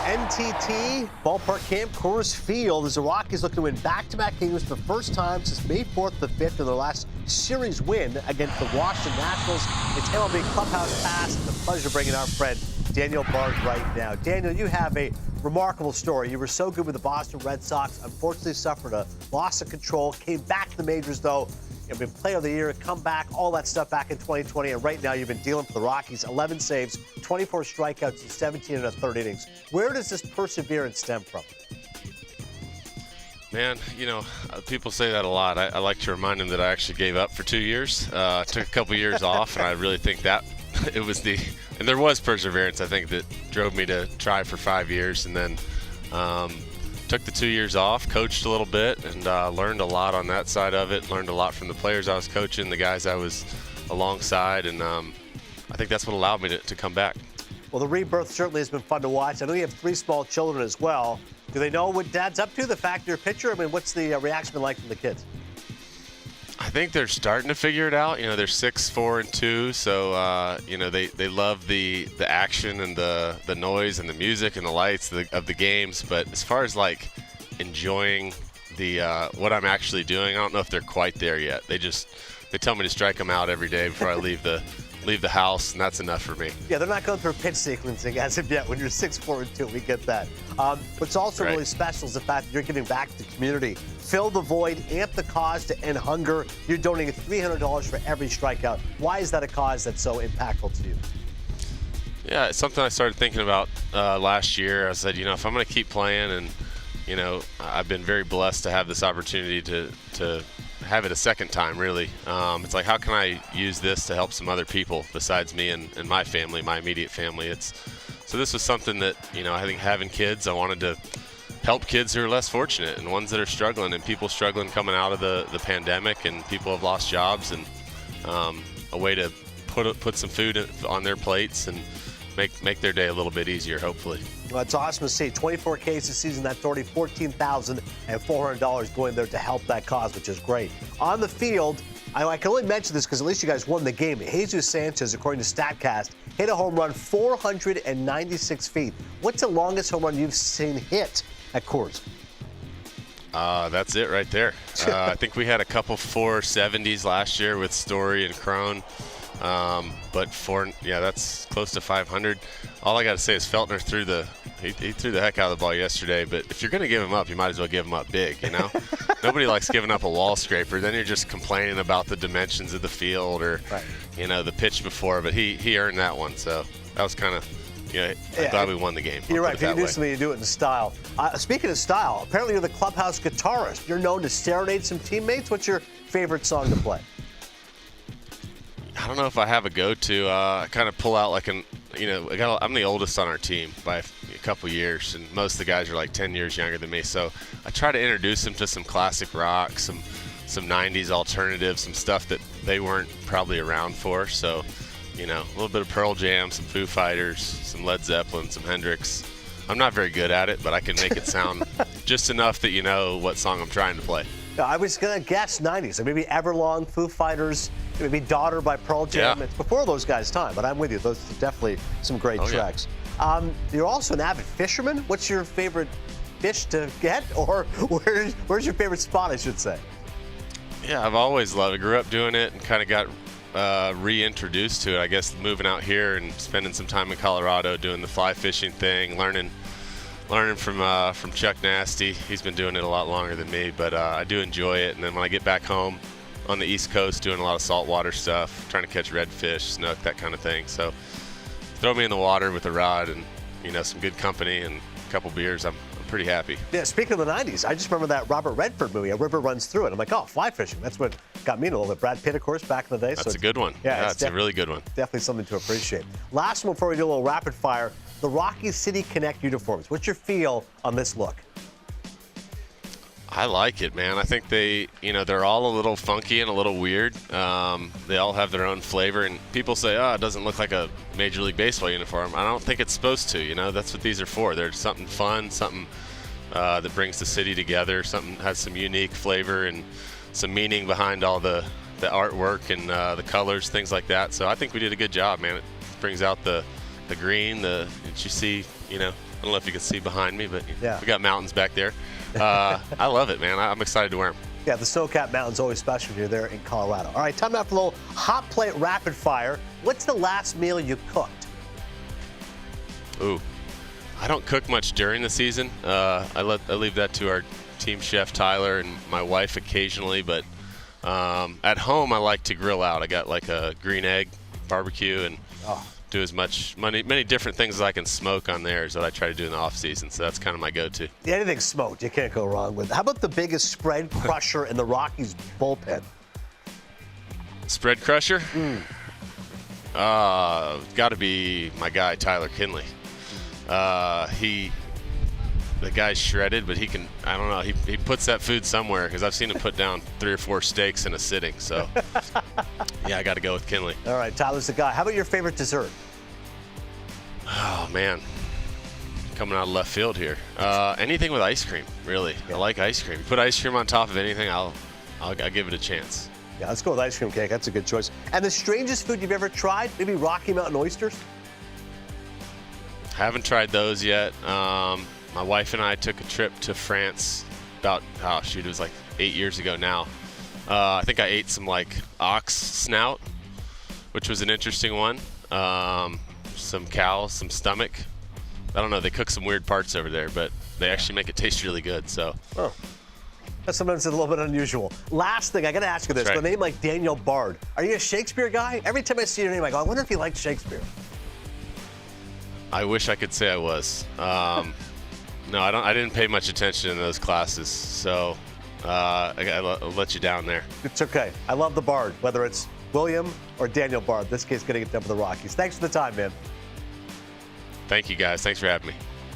NTT Ballpark Camp Coors Field as the Rockies looking to win back-to-back games for the first time since May 4th to 5th in their last series win against the Washington Nationals. It's MLB Clubhouse Pass. It's a pleasure bringing our friend Daniel Bard right now. Daniel, you have a remarkable story. You were so good with the Boston Red Sox, unfortunately suffered a loss of control, came back to the majors though. You've been player of the year, comeback, all that stuff back in 2020, and right now you've been dealing for the Rockies. 11 saves, 24 strikeouts, and 17 in a third innings. Where does this perseverance stem from? Man, people say that a lot. I like to remind them that I actually gave up for 2 years. Took a couple years off, and I really think that and there was perseverance, I think, that drove me to try for 5 years, and then took the 2 years off, coached a little bit, and learned a lot on that side of it. Learned a lot from the players I was coaching, the guys I was alongside, and I think that's what allowed me to come back. Well, the rebirth certainly has been fun to watch. I know you have 3 small children as well. Do they know what Dad's up to, the fact you're a pitcher? I mean, what's the reaction been like from the kids? I think they're starting to figure it out. They're 6, 4, and 2, so they love the action and the noise and the music and the lights of the games. But as far as like enjoying the what I'm actually doing, I don't know if they're quite there yet. They tell me to strike them out every day before I leave the house, and that's enough for me. Yeah, they're not going through pitch sequencing as of yet when you're 6, 4, and 2. We get that. What's also right. really special is the fact that you're giving back to the community. Fill the void, amp the cause to end hunger. You're donating $300 for every strikeout. Why is that a cause that's so impactful to you? Yeah, it's something I started thinking about last year. I said, if I'm going to keep playing, and I've been very blessed to have this opportunity to have it a second time, really. It's like, how can I use this to help some other people besides me and my family, my immediate family? So this was something that, I think having kids, I wanted to help kids who are less fortunate and ones that are struggling, and people struggling coming out of the pandemic, and people have lost jobs, and a way to put some food on their plates and make their day a little bit easier, hopefully. Well, it's awesome to see. 24 Ks this season. That's already $14,400 going there to help that cause, which is great. On the field, I can only mention this because at least you guys won the game. Jesus Sanchez, according to StatCast, hit a home run 496 feet. What's the longest home run you've seen hit at Coors? That's it right there. I think we had a couple 470s last year with Story and Crone. But that's close to 500. All I got to say is Feltner threw the heck out of the ball yesterday. But if you're going to give him up, you might as well give him up big. Nobody likes giving up a wall scraper. Then you're just complaining about the dimensions of the field or right. The pitch before. But he earned that one. So that was kind of. I'm glad we won the game. You're right. If you do something, you do it in style. Speaking of style, apparently you're the Clubhouse guitarist. You're known to serenade some teammates. What's your favorite song to play? I don't know if I have a go-to. I kind of pull out like I'm the oldest on our team by a couple years, and most of the guys are like 10 years younger than me. So I try to introduce them to some classic rock, some 90s alternative, some stuff that they weren't probably around for. So, a little bit of Pearl Jam, some Foo Fighters, some Led Zeppelin, some Hendrix. I'm not very good at it, but I can make it sound just enough that you know what song I'm trying to play. I was going to guess 90s. Maybe Everlong, Foo Fighters, maybe Daughter by Pearl Jam. Yeah. It's before those guys' time, but I'm with you. Those are definitely some great tracks. Yeah. You're also an avid fisherman. What's your favorite fish to get, or where's your favorite spot, I should say? Yeah, I've always loved it. I grew up doing it and kind of got reintroduced to it, I guess, moving out here and spending some time in Colorado doing the fly fishing thing, learning from Chuck Nasty. He's been doing it a lot longer than me, but I do enjoy it. And then when I get back home on the East Coast, doing a lot of saltwater stuff, trying to catch redfish, snook, that kind of thing. So throw me in the water with a rod and some good company and a couple beers. I'm pretty happy. Yeah, speaking of the 90s, I just remember that Robert Redford movie, A River Runs Through It. I'm like, oh, fly fishing. That's what got me into a little bit. Brad Pitt, of course, back in the day. That's a good one. Yeah, it's a really good one. Definitely something to appreciate. Last one before we do a little rapid fire, the Rocky City Connect uniforms. What's your feel on this look? I like it, man. I think they're all a little funky and a little weird. They all have their own flavor, and people say, it doesn't look like a Major League Baseball uniform. I don't think it's supposed to, That's what these are for. They're something fun, something that brings the city together, something has some unique flavor and some meaning behind all the artwork and the colors, things like that. So I think we did a good job, man. It brings out the green, that you see, I don't know if you can see behind me, but Yeah. we got mountains back there. I love it, man. I'm excited to wear them. Yeah, the snow-capped mountain's always special when you're there in Colorado. All right, time now for a little hot plate rapid fire. What's the last meal you cooked? Ooh, I don't cook much during the season. I leave that to our team chef Tyler and my wife occasionally. But at home, I like to grill out. I got like a green egg barbecue and do as many different things as I can smoke on there is what I try to do in the off season. So that's kind of my go-to. Yeah, anything smoked, you can't go wrong with. How about the biggest spread crusher in the Rockies bullpen? Spread crusher? Got to be my guy Tyler Kinley. The guy's shredded, but he can. I don't know. He puts that food somewhere because I've seen him put down 3 or 4 steaks in a sitting. So yeah, I got to go with Kinley. All right, Tyler's the guy. How about your favorite dessert? Oh man, coming out of left field here. Anything with ice cream, really. Yeah. I like ice cream. You put ice cream on top of anything, I'll give it a chance. Yeah, let's go with ice cream cake. That's a good choice. And the strangest food you've ever tried? Maybe Rocky Mountain oysters? Haven't tried those yet. My wife and I took a trip to France about, it was like 8 years ago now. I think I ate some like ox snout, which was an interesting one. Some cow, some stomach. I don't know, they cook some weird parts over there, but they actually make it taste really good, so. Oh. That's sometimes a little bit unusual. Last thing, I got to ask you this. That's With right. a name like Daniel Bard, are you a Shakespeare guy? Every time I see your name, I go, I wonder if he liked Shakespeare. I wish I could say I was. No, I didn't pay much attention in those classes, so I'll let you down there. It's okay. I love the Bard, whether it's William or Daniel Bard. This kid's going to get done for the Rockies. Thanks for the time, man. Thank you, guys. Thanks for having me.